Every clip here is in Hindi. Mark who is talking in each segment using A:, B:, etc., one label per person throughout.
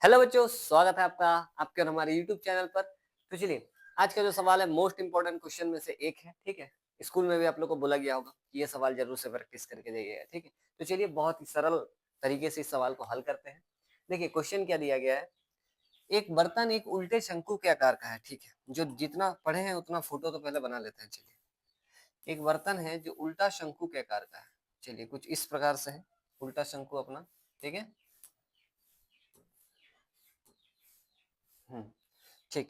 A: हेलो बच्चों, स्वागत है आपका आपके और हमारे यूट्यूब चैनल पर। तो चलिए, आज का जो सवाल है मोस्ट इंपॉर्टेंट क्वेश्चन में से एक है। ठीक है, स्कूल में भी आप लोग को बोला गया होगा कि ये सवाल जरूर से प्रैक्टिस करके जाइएगा। ठीक है, तो चलिए बहुत ही सरल तरीके से इस सवाल को हल करते हैं। देखिए क्वेश्चन क्या दिया गया है। एक बर्तन एक उल्टे शंकु के आकार का है। ठीक है, जो जितना पढ़े हैं उतना फोटो तो पहले बना लेते हैं। चलिए, एक बर्तन है जो उल्टा शंकु के आकार का है। चलिए, कुछ इस प्रकार से है उल्टा शंकु अपना। ठीक है, ठीक,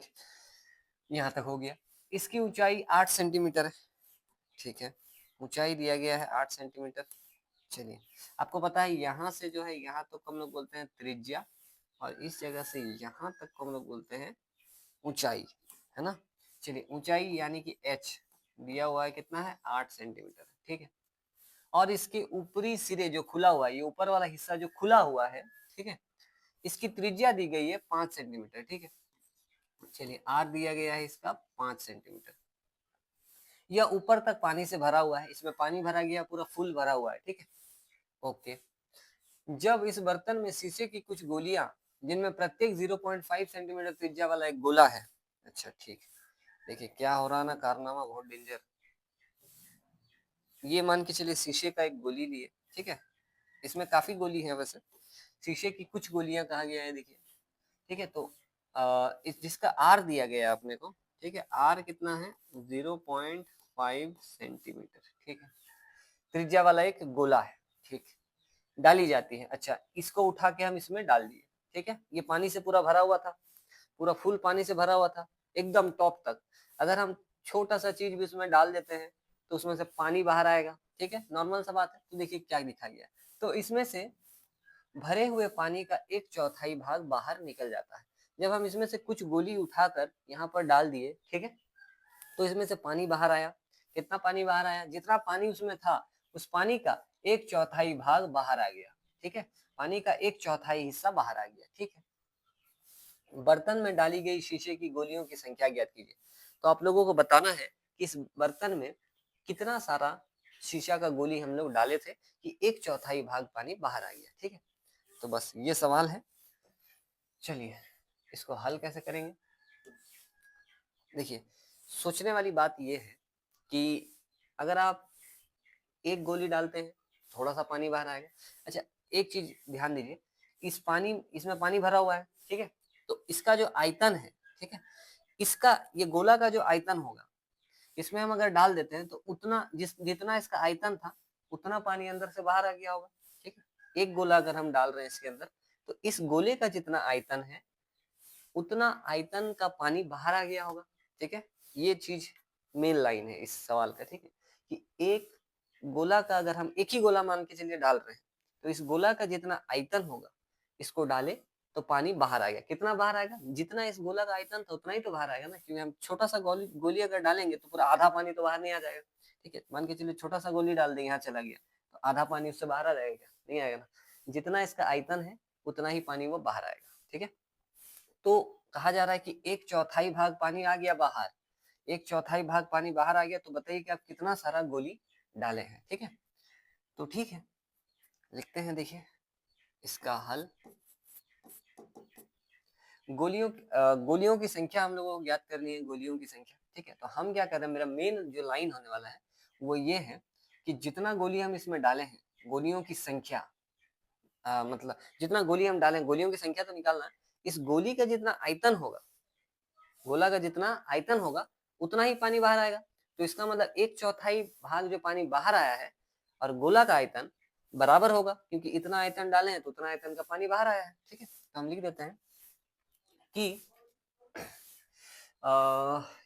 A: यहाँ तक हो गया। इसकी ऊंचाई 8 सेंटीमीटर है। ठीक है, ऊंचाई दिया गया है 8 सेंटीमीटर। चलिए, आपको पता है यहाँ से जो है यहाँ तक हम लोग बोलते हैं त्रिज्या, और इस जगह से यहाँ तक को हम लोग बोलते हैं ऊंचाई, है ना। चलिए, ऊंचाई यानी कि h दिया हुआ है कितना है 8 सेंटीमीटर। ठीक है, और इसके ऊपरी सिरे जो खुला हुआ है, ये ऊपर वाला हिस्सा जो खुला हुआ है, ठीक है, इसकी त्रिज्या दी गई है 5 सेंटीमीटर। ठीक है, चलिए आर दिया गया है इसका 5 सेंटीमीटर। यह ऊपर तक पानी से भरा हुआ है, इसमें पानी भरा गया, पूरा फुल भरा हुआ है। ठीक है, ओके। जब इस बर्तन में शीशे की कुछ गोलियां, जिनमें प्रत्येक 0.5 सेंटीमीटर त्रिज्या वाला एक गोला है। अच्छा ठीक, देखिए क्या हो रहा ना, कारनामा बहुत डेंजर। ये मान के चलिए शीशे का एक गोली लिए। ठीक है, इसमें काफी गोली है वैसे, शीशे की कुछ गोलियां कहा गया है। देखिए, ठीक है, तो इस जिसका आर दिया गया है अपने को। ठीक है, आर कितना है 0.5 सेंटीमीटर। ठीक है, त्रिज्या वाला एक गोला है। ठीक, डाली जाती है। अच्छा, इसको उठा के हम इसमें डाल दिए। ठीक है, ये पानी से पूरा भरा हुआ था, पूरा फुल पानी से भरा हुआ था एकदम टॉप तक। अगर हम छोटा सा चीज भी उसमें डाल देते हैं तो उसमें से पानी बाहर आएगा। ठीक है, नॉर्मल सा बात है। तो देखिए क्या दिखा गया, तो इसमें से भरे हुए पानी का एक चौथाई भाग बाहर निकल जाता है। जब हम इसमें से कुछ गोली उठाकर यहाँ पर डाल दिए, ठीक है, तो इसमें से पानी बाहर आया। कितना पानी बाहर आया, जितना पानी उसमें था उस पानी का एक चौथाई भाग बाहर आ गया। ठीक है, पानी का एक चौथाई हिस्सा बाहर आ गया। ठीक है, बर्तन में डाली गई शीशे की गोलियों की संख्या ज्ञात कीजिए। तो आप लोगों को बताना है कि इस बर्तन में कितना सारा शीशा का गोली हम लोग डाले थे कि एक चौथाई भाग पानी बाहर आ गया। ठीक है, तो बस ये सवाल है। चलिए, इसको हल कैसे करेंगे। देखिए, सोचने वाली बात ये है कि अगर आप एक गोली डालते हैं, थोड़ा सा पानी बाहर आएगा। अच्छा, एक चीज ध्यान दीजिए, इस पानी इसमें पानी भरा हुआ है। ठीक है, तो इसका जो आयतन है, ठीक है, इसका ये गोला का जो आयतन होगा, इसमें हम अगर डाल देते हैं तो उतना जितना इसका आयतन था उतना पानी अंदर से बाहर आ गया होगा। ठीक है, एक गोला अगर हम डाल रहे हैं इसके अंदर, तो इस गोले का जितना आयतन है उतना आयतन का पानी बाहर आ गया होगा। ठीक है, ये चीज मेन लाइन है इस सवाल का। ठीक है, कि एक गोला का अगर हम एक ही गोला मान के चलिए डाल रहे हैं, तो इस गोला का जितना आयतन होगा इसको डाले तो पानी बाहर आ गया। कितना बाहर आएगा, जितना इस गोला का आयतन था उतना ही तो बाहर आएगा ना, क्योंकि हम छोटा सा गोली अगर डालेंगे तो पूरा आधा पानी तो बाहर नहीं आ जाएगा। ठीक है, मान के चलिए छोटा सा गोली डाल देंगे, यहाँ चला गया, तो आधा पानी उससे बाहर आ जाएगा, नहीं आएगा ना। जितना इसका आयतन है उतना ही पानी वो बाहर आएगा। ठीक है, तो कहा जा रहा है कि एक चौथाई भाग पानी आ गया बाहर, एक चौथाई भाग पानी बाहर आ गया, तो बताइए कि आप कितना सारा गोली डाले हैं। ठीक है, तो ठीक है, लिखते हैं। देखिए इसका हल, गोलियों की संख्या हम लोगों को ज्ञात करनी है, गोलियों की संख्या। ठीक है, तो हम क्या कर रहे हैं, मेरा मेन जो लाइन होने वाला है वो ये है कि जितना गोली हम इसमें डाले हैं, गोलियों की संख्या, मतलब जितना गोली हम डालें, गोलियों की संख्या तो निकालना है। इस गोली का जितना आयतन होगा, गोला का जितना आयतन होगा उतना ही पानी बाहर आएगा। तो इसका मतलब एक चौथाई भाग जो पानी बाहर आया है और गोला का आयतन बराबर होगा, क्योंकि इतना आयतन डाले हैं तो उतना आयतन का पानी बाहर आया है। ठीक है, तो हम लिख देते हैं कि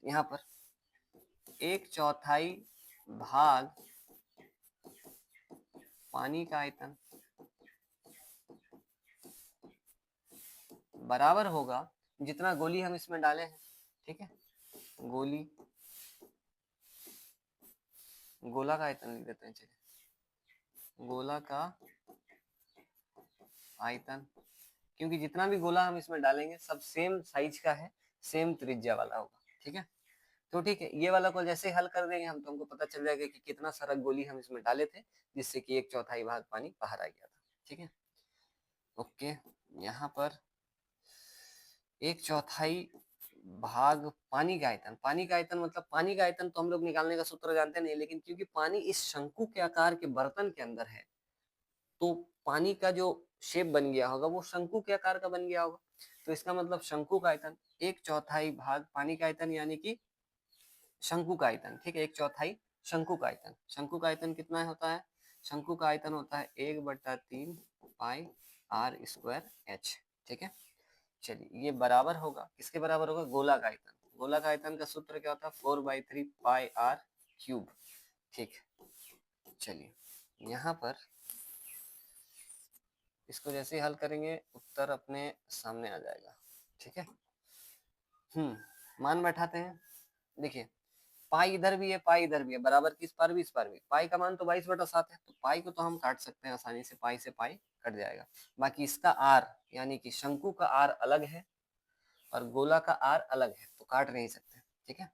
A: यहाँ पर एक चौथाई भाग पानी का आयतन बराबर होगा जितना गोली हम इसमें डाले हैं। ठीक है, गोली गोला का आयतन लिख देते हैं। चलिए, गोला का आयतन, क्योंकि जितना भी गोला हम इसमें डालेंगे सब सेम साइज का है, सेम त्रिज्या वाला होगा। ठीक है, तो ठीक है, ये वाला को जैसे हल कर देंगे हम तो हमको पता चल जाएगा कि कितना सारा गोली हम इसमें डाले थे जिससे कि एक चौथाई भाग पानी बाहर आ गया था। ठीक है, ओके। यहाँ पर 1/4 भाग पानी का आयतन। पानी का आयतन मतलब पानी का आयतन तो हम लोग निकालने का सूत्र जानते नहीं, लेकिन क्योंकि पानी इस शंकु के आकार के बर्तन के अंदर है, तो पानी का जो शेप बन गया होगा वो शंकु के आकार का बन गया होगा। तो इसका मतलब शंकु का आयतन 1/4 भाग पानी का आयतन यानी कि शंकु का आयतन। ठीक है, 1/4 शंकु का आयतन। शंकु का आयतन कितना होता है? शंकु का आयतन होता है 1/3 पाई आर स्क्वायर एच। ठीक है, चलिए ये बराबर होगा, किसके बराबर होगा? गोला का आयतन। गोला का आयतन का सूत्र क्या होता है? 4/3 पाई आर क्यूब। ठीक, चलिए यहाँ पर इसको जैसे ही हल करेंगे उत्तर अपने सामने आ जाएगा। ठीक है, मान बैठाते हैं। देखिए पाई इधर भी है, पाई इधर भी है, बराबर की इस पार भी इस पार भी। पाई का मान तो 22/7 है, तो पाई को तो हम काट सकते हैं आसानी से, पाई से पाई कट जाएगा। बाकी इसका आर यानी कि शंकु का आर अलग है और गोला का आर अलग है, तो काट नहीं सकते। ठीक है,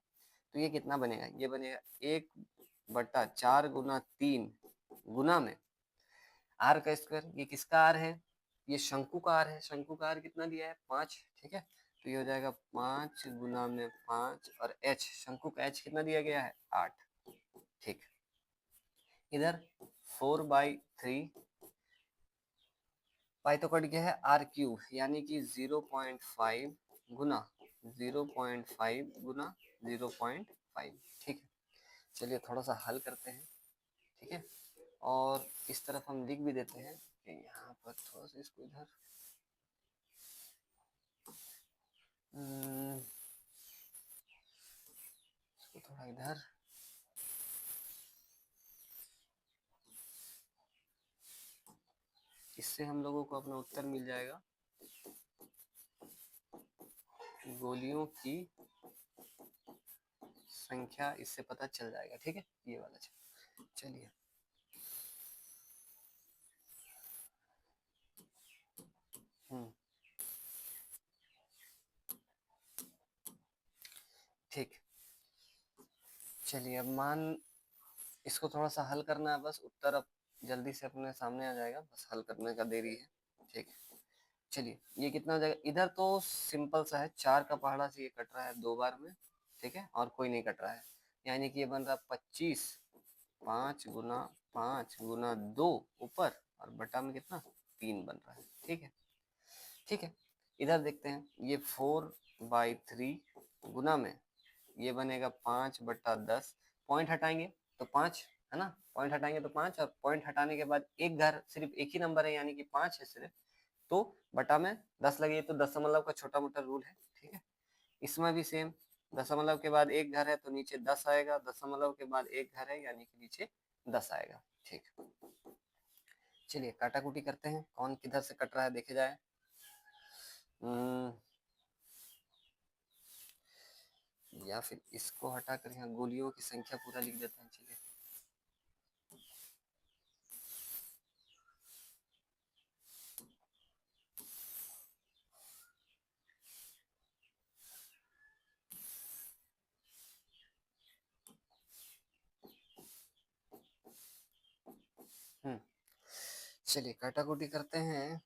A: तो ये कितना बनेगा? ये बनेगा 1/4 गुना 3 गुना में आर का स्क्वायर। ये किसका आर है? ये शंकु का आर है। शंकु का आर कितना दिया है? 5। ठीक है, तो ये हो जाएगा 5 गुना में 5 और एच, शंकु का एच कितना दिया गया है? 8। ठीक, इधर 4/3 पाई तो कट गया है, आर क्यूब यानी कि 0.5 गुना 0.5 गुना 0.5। ठीक है, चलिए थोड़ा सा हल करते हैं। ठीक है, और इस तरफ हम लिख भी देते हैं कि यहाँ पर थोड़ा सा इसको इधर इसको थोड़ा इधर, इससे हम लोगों को अपना उत्तर मिल जाएगा। गोलियों की संख्या इससे पता चल जाएगा। ठीक है, ये वाला चलिए ठीक, चलिए अब मान इसको थोड़ा सा हल करना है, बस उत्तर अब जल्दी से अपने सामने आ जाएगा, बस हल करने का देरी है। ठीक, चलिए ये कितना हो जाएगा? इधर तो सिंपल सा है, 4 का पहाड़ा से ये कट रहा है 2 बार में। ठीक है, और कोई नहीं कट रहा है, यानी कि ये बन रहा 25, 5 गुना 5 गुना 2 ऊपर और बटा में कितना? 3 बन रहा है। ठीक है, ठीक है, इधर देखते हैं, ये 4/3 गुना में ये बनेगा 5/10। पॉइंट हटाएंगे तो 5 है ना, पॉइंट हटाएंगे तो 5, और पॉइंट हटाने के बाद एक घर सिर्फ एक ही नंबर है यानी कि 5 है सिर्फ, तो बटा में 10 लगे, तो दशमलव का छोटा मोटा रूल है। ठीक है, इसमें भी सेम, दशमलव के बाद एक घर है तो नीचे 10 आएगा, दशमलव के बाद एक घर है यानी कि नीचे 10 आएगा। ठीक, चलिए काटाकुटी करते हैं, कौन किधर से कट रहा है देखे जाए। या फिर इसको हटाकर यहाँ गोलियों की संख्या पूरा लिख देते हैं। चलिए चलिए काटाकुटी करते हैं।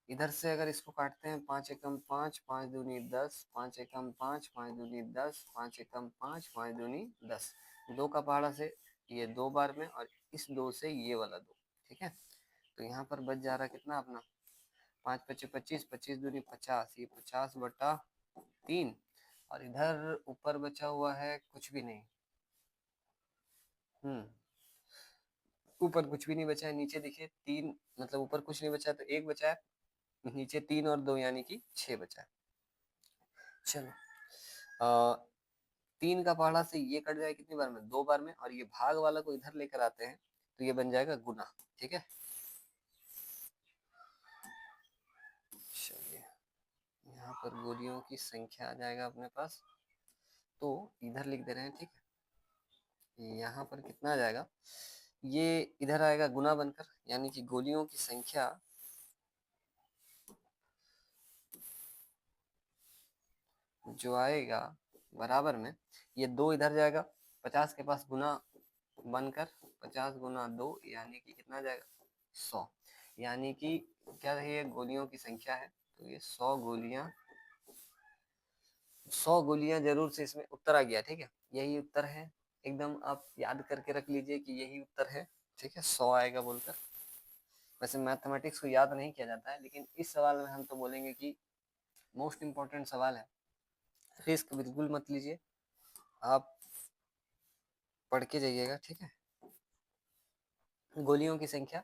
A: इधर से अगर इसको काटते हैं, 5 एकम 5, 5 दूनी 10, 5 एकम 5, 5 दूनी 10, 5 एकम 5, 5 दूनी 10। 2 का पहाड़ा से ये 2 बार में, और इस 2 से ये वाला 2। ठीक है, तो यहाँ पर बच जा रहा कितना अपना? 5 पच्चीस 25, 25 दूनी 50, ये 50/3, और इधर ऊपर बचा हुआ है कुछ भी नहीं। ऊपर कुछ भी नहीं बचा है, नीचे देखिए 3, मतलब ऊपर कुछ नहीं बचा है तो 1 बचा है, नीचे 3 और 2 यानी कि 6 बचा है। चलो 3 का पहाड़ा से ये कट जाए कितनी बार में? 2 बार में, और ये भाग वाला को इधर लेकर आते हैं तो ये बन जाएगा गुना। ठीक है, चलिए यहाँ पर गोलियों की संख्या आ जाएगा अपने पास, तो इधर लिख दे रहे हैं। ठीक है, यहाँ पर कितना आ जाएगा? ये इधर आएगा गुना बनकर, यानी कि गोलियों की संख्या जो आएगा बराबर में, ये 2 इधर जाएगा, 50 के पास गुना बनकर 50 गुना 2 यानी कि कितना जाएगा? 100, यानी कि क्या है? ये गोलियों की संख्या है, तो ये 100 गोलियां 100 गोलियां जरूर से इसमें उत्तर आ गया, ठीक है, यही उत्तर है, एकदम आप याद करके रख लीजिए कि यही उत्तर है, ठीक है, 100 आएगा बोलकर। वैसे मैथमेटिक्स को याद नहीं किया जाता है, लेकिन इस सवाल में हम तो बोलेंगे कि मोस्ट इंपॉर्टेंट सवाल है, रिस्क बिल्कुल मत लीजिए, आप पढ़ के जाइएगा, ठीक है। गोलियों की संख्या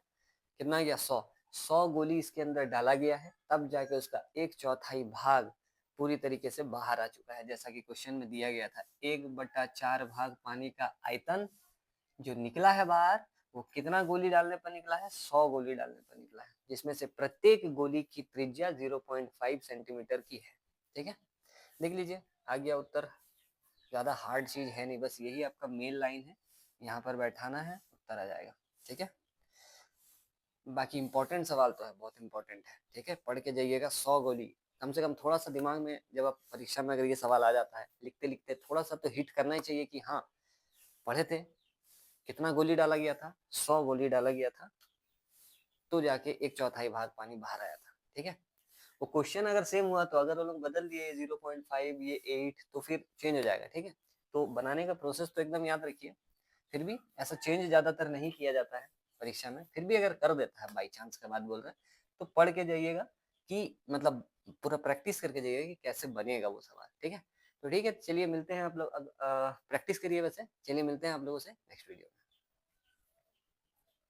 A: कितना गया, 100। 100 गोली इसके अंदर डाला गया है, तब जाके उसका 1/4 भाग पूरी तरीके से बाहर आ चुका है, जैसा कि क्वेश्चन में दिया गया था। 1/4 भाग पानी का आयतन जो निकला है बाहर, वो कितना गोली डालने पर निकला है, 100 गोली डालने पर निकला है, जिसमें से प्रत्येक गोली की त्रिज्या 0.5 सेंटीमीटर की है, ठीक है। देख लीजिए आ गया उत्तर, ज्यादा हार्ड चीज है नहीं, बस यही आपका मेन लाइन है, यहाँ पर बैठाना है, उत्तर आ जाएगा, ठीक है। बाकी इंपॉर्टेंट सवाल तो है, बहुत इंपॉर्टेंट है, ठीक है, पढ़ के जाइएगा। 100 गोली कम से कम थोड़ा सा दिमाग में, जब आप परीक्षा में अगर ये सवाल आ जाता है, लिखते लिखते थोड़ा सा तो हिट करना ही चाहिए कि हाँ पढ़े थे, कितना गोली डाला गया था, 100 गोली डाला गया था, तो जाके 1/4 भाग पानी बाहर आया था, ठीक है। वो क्वेश्चन अगर सेम हुआ तो अगर वो लोग बदल दिए 0.5 ये 8 तो फिर चेंज हो जाएगा, ठीक है। तो बनाने का प्रोसेस तो एकदम याद रखिए, फिर भी ऐसा चेंज ज्यादातर नहीं किया जाता है परीक्षा में, फिर भी अगर कर देता है बाई चांस का बात बोल रहे हैं, तो पढ़ के जाइएगा कि मतलब पूरा प्रैक्टिस करके जाइएगा कि कैसे बनेगा वो सवाल, ठीक है। तो ठीक है, चलिए मिलते हैं आप लोग, प्रैक्टिस करिए, वैसे चलिए मिलते हैं आप लोगों से नेक्स्ट वीडियो में।